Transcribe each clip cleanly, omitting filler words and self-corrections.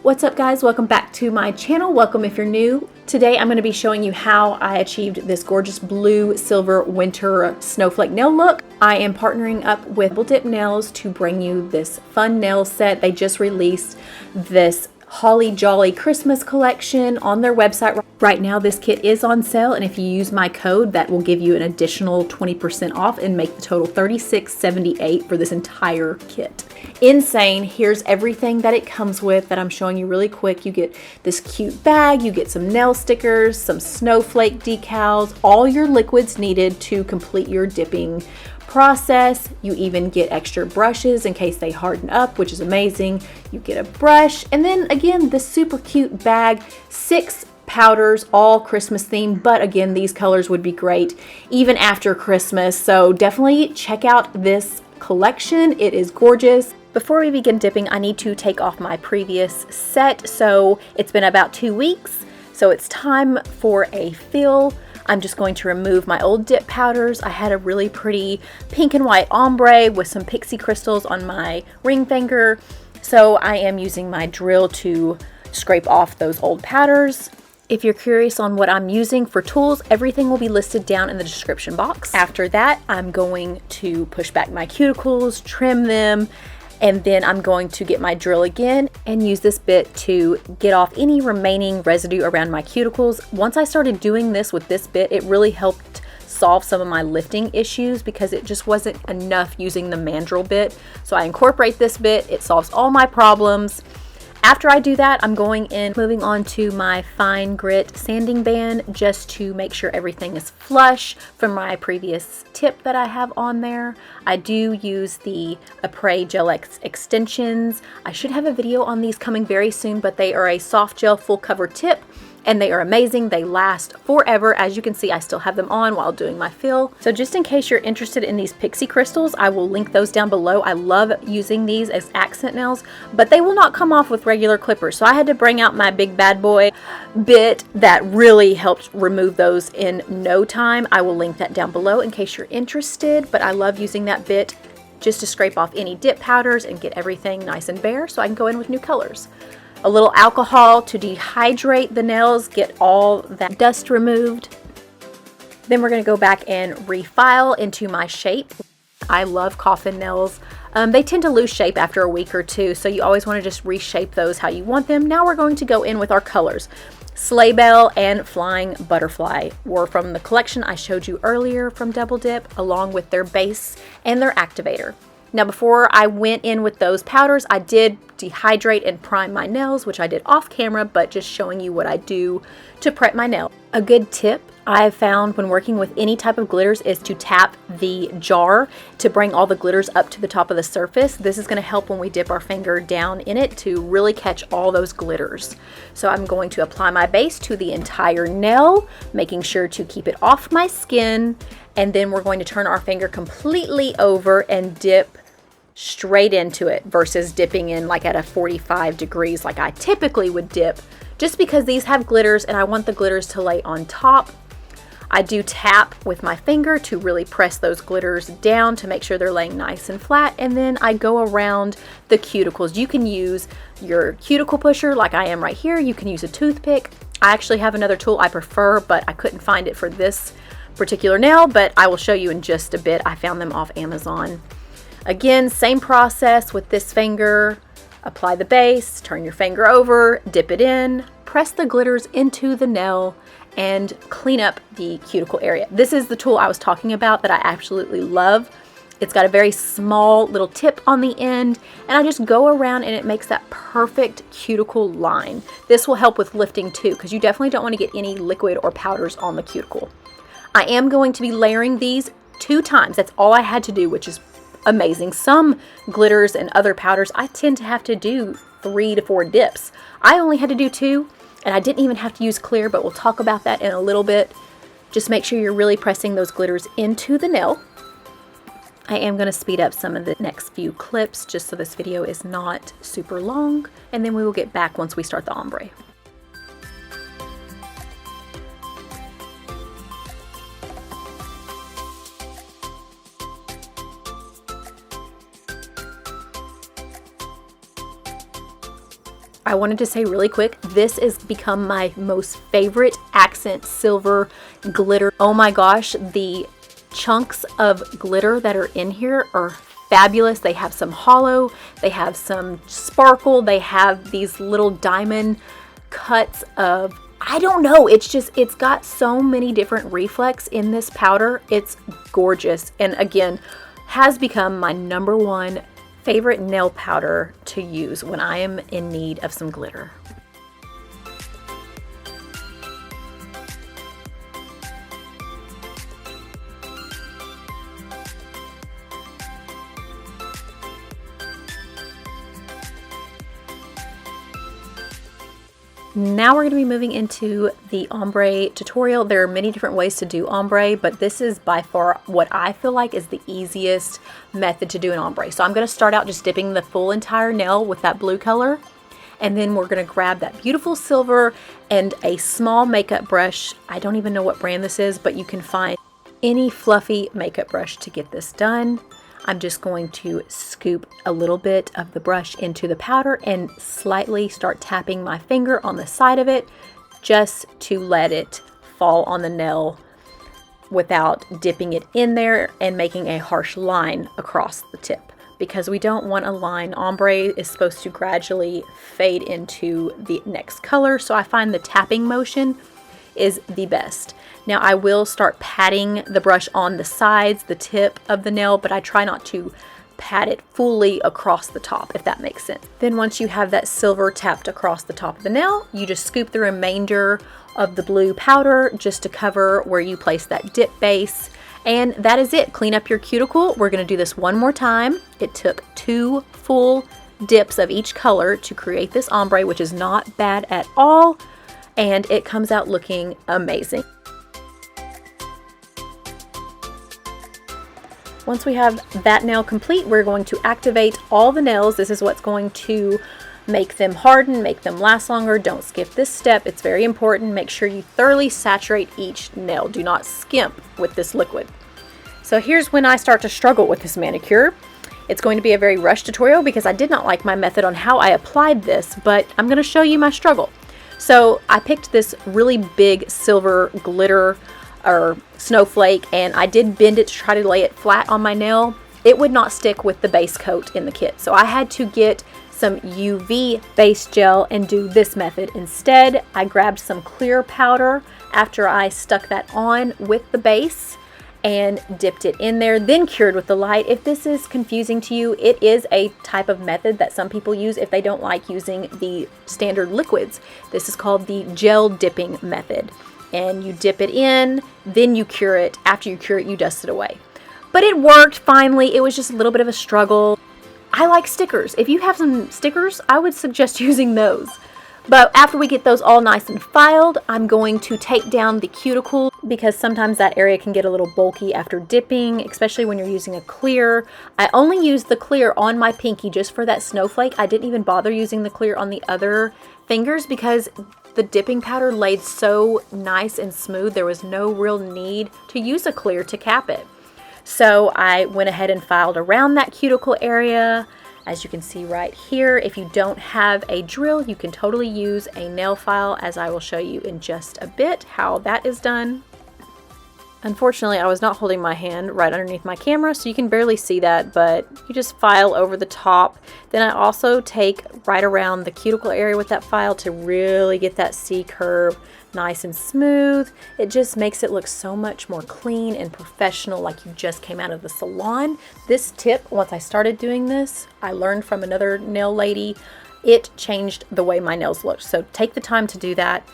What's up guys, welcome back to my channel. Welcome if you're new. Today I'm going to be showing you how I achieved this gorgeous blue silver winter snowflake nail look. I am partnering up with DoubleDip Nails to bring you this fun nail set. They just released this Holly Jolly Christmas collection on their website. Right now this kit is on sale, and if you use my code that will give you an additional 20% off and make the total $36.78 for this entire kit. Insane. Here's everything that it comes with that I'm showing you really quick. You get this cute bag, you get some nail stickers, some snowflake decals, all your liquids needed to complete your dipping process. You even get extra brushes in case they harden up, which is amazing. You get a brush, and then again this super cute bag, 6 powders, all Christmas themed, but again these colors would be great even after Christmas, so definitely check out this collection. It is gorgeous. Before we begin dipping, I need to take off my previous set, so it's been about 2 weeks, so it's time for a fill. I'm just going to remove my old dip powders. I had a really pretty pink and white ombre with some Pixie Crystals on my ring finger, so I am using my drill to scrape off those old powders. If you're curious on what I'm using for tools, everything will be listed down in the description box. After that, I'm going to push back my cuticles, trim them, and then I'm going to get my drill again and use this bit to get off any remaining residue around my cuticles. Once I started doing this with this bit, it really helped solve some of my lifting issues because it just wasn't enough using the mandrel bit. So I incorporate this bit, it solves all my problems. After I do that, I'm moving on to my fine grit sanding band just to make sure everything is flush from my previous tip that I have on there. I do use the Apre Gel X Extensions. I should have a video on these coming very soon, but they are a soft gel full cover tip, and they are amazing. They last forever. As you can see, I still have them on while doing my fill. So just in case you're interested in these Pixie Crystals, I will link those down below. I love using these as accent nails, but they will not come off with regular clippers. So I had to bring out my big bad boy bit that really helped remove those in no time. I will link that down below in case you're interested, but I love using that bit just to scrape off any dip powders and get everything nice and bare so I can go in with new colors. A little alcohol to dehydrate the nails, get all that dust removed. Then we're going to go back and refile into my shape. I love coffin nails. They tend to lose shape after a week or two, so you always want to just reshape those how you want them. Now we're going to go in with our colors. Sleigh Bell and Flying Butterfly were from the collection I showed you earlier from DoubleDip, along with their base and their activator. Now before I went in with those powders, I did dehydrate and prime my nails, which I did off camera, but just showing you what I do to prep my nail. A good tip I've found when working with any type of glitters is to tap the jar to bring all the glitters up to the top of the surface. This is going to help when we dip our finger down in it to really catch all those glitters. So I'm going to apply my base to the entire nail, making sure to keep it off my skin, and then we're going to turn our finger completely over and dip straight into it versus dipping in like at a 45 degrees like I typically would dip, just because these have glitters and I want the glitters to lay on top. I do tap with my finger to really press those glitters down to make sure they're laying nice and flat, and then I go around the cuticles. You can use your cuticle pusher like I am right here. You can use a toothpick. I actually have another tool I prefer, but I couldn't find it for this particular nail, but I will show you in just a bit. I found them off Amazon. Again, same process with this finger. Apply the base, turn your finger over, dip it in, press the glitters into the nail, and clean up the cuticle area. This is the tool I was talking about that I absolutely love. It's got a very small little tip on the end, and I just go around and it makes that perfect cuticle line. This will help with lifting too, because you definitely don't want to get any liquid or powders on the cuticle. I am going to be layering these 2 times. That's all I had to do, which is amazing. Some glitters and other powders I tend to have to do 3 to 4 dips. I only had to do 2, and I didn't even have to use clear, but we'll talk about that in a little bit. Just make sure you're really pressing those glitters into the nail. I am going to speed up some of the next few clips just so this video is not super long, and then we will get back once we start the ombre. I wanted to say really quick, this has become my most favorite accent silver glitter. Oh my gosh, the chunks of glitter that are in here are fabulous. They have some hollow, they have some sparkle, they have these little diamond cuts of, I don't know, it's got so many different reflex in this powder. It's gorgeous, and again, has become my #1 favorite nail powder to use when I am in need of some glitter. Now we're going to be moving into the ombre tutorial. There are many different ways to do ombre, but this is by far what I feel like is the easiest method to do an ombre. So I'm going to start out just dipping the full entire nail with that blue color, and then we're going to grab that beautiful silver and a small makeup brush. I don't even know what brand this is, but you can find any fluffy makeup brush to get this done. I'm just going to scoop a little bit of the brush into the powder and slightly start tapping my finger on the side of it just to let it fall on the nail without dipping it in there and making a harsh line across the tip, because we don't want a line. Ombre is supposed to gradually fade into the next color, so I find the tapping motion is the best. Now I will start patting the brush on the sides, the tip of the nail, but I try not to pat it fully across the top, if that makes sense. Then once you have that silver tapped across the top of the nail, you just scoop the remainder of the blue powder just to cover where you place that dip base. And that is it. Clean up your cuticle. We're going to do this one more time. It took 2 full dips of each color to create this ombre, which is not bad at all. And it comes out looking amazing. Once we have that nail complete, we're going to activate all the nails. This is what's going to make them harden, make them last longer. Don't skip this step. It's very important. Make sure you thoroughly saturate each nail. Do not skimp with this liquid. So here's when I start to struggle with this manicure. It's going to be a very rushed tutorial because I did not like my method on how I applied this, but I'm going to show you my struggle. So I picked this really big silver glitter or snowflake, and I did bend it to try to lay it flat on my nail. It would not stick with the base coat in the kit, so I had to get some UV base gel and do this method. Instead, I grabbed some clear powder after I stuck that on with the base and dipped it in there, then cured with the light. If this is confusing to you, it is a type of method that some people use if they don't like using the standard liquids. This is called the gel dipping method. And you dip it in, then you cure it. After you cure it, you dust it away. But it worked finally. It was just a little bit of a struggle. I like stickers. If you have some stickers, I would suggest using those. But after we get those all nice and filed, I'm going to take down the cuticle because sometimes that area can get a little bulky after dipping, especially when you're using a clear. I only used the clear on my pinky just for that snowflake. I didn't even bother using the clear on the other fingers because the dipping powder laid so nice and smooth. There was no real need to use a clear to cap it. So I went ahead and filed around that cuticle area. As you can see right here, if you don't have a drill, you can totally use a nail file, as I will show you in just a bit how that is done. Unfortunately, I was not holding my hand right underneath my camera, so you can barely see that, but you just file over the top. Then I also take right around the cuticle area with that file to really get that C curve nice and smooth. It just makes it look so much more clean and professional, like you just came out of the salon. This tip, once I started doing this, I learned from another nail lady. It changed the way my nails looked. So take the time to do that.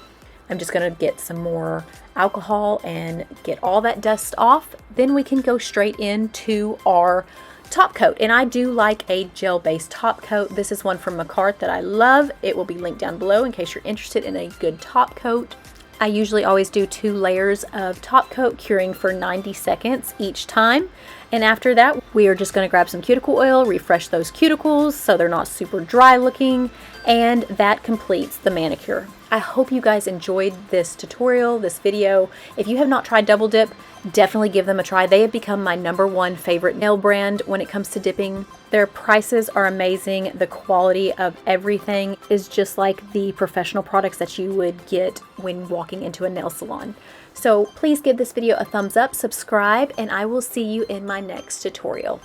I'm just going to get some more alcohol and get all that dust off. Then we can go straight into our top coat. And I do like a gel-based top coat. This is one from Macart that I love. It will be linked down below in case you're interested in a good top coat. I usually always do 2 layers of top coat, curing for 90 seconds each time. And after that, we are just going to grab some cuticle oil, refresh those cuticles so they're not super dry looking, and that completes the manicure. I hope you guys enjoyed this tutorial, this video. If you have not tried Double Dip, definitely give them a try. They have become my #1 favorite nail brand when it comes to dipping. Their prices are amazing. The quality of everything is just like the professional products that you would get when walking into a nail salon. So please give this video a thumbs up, subscribe, and I will see you in my next tutorial.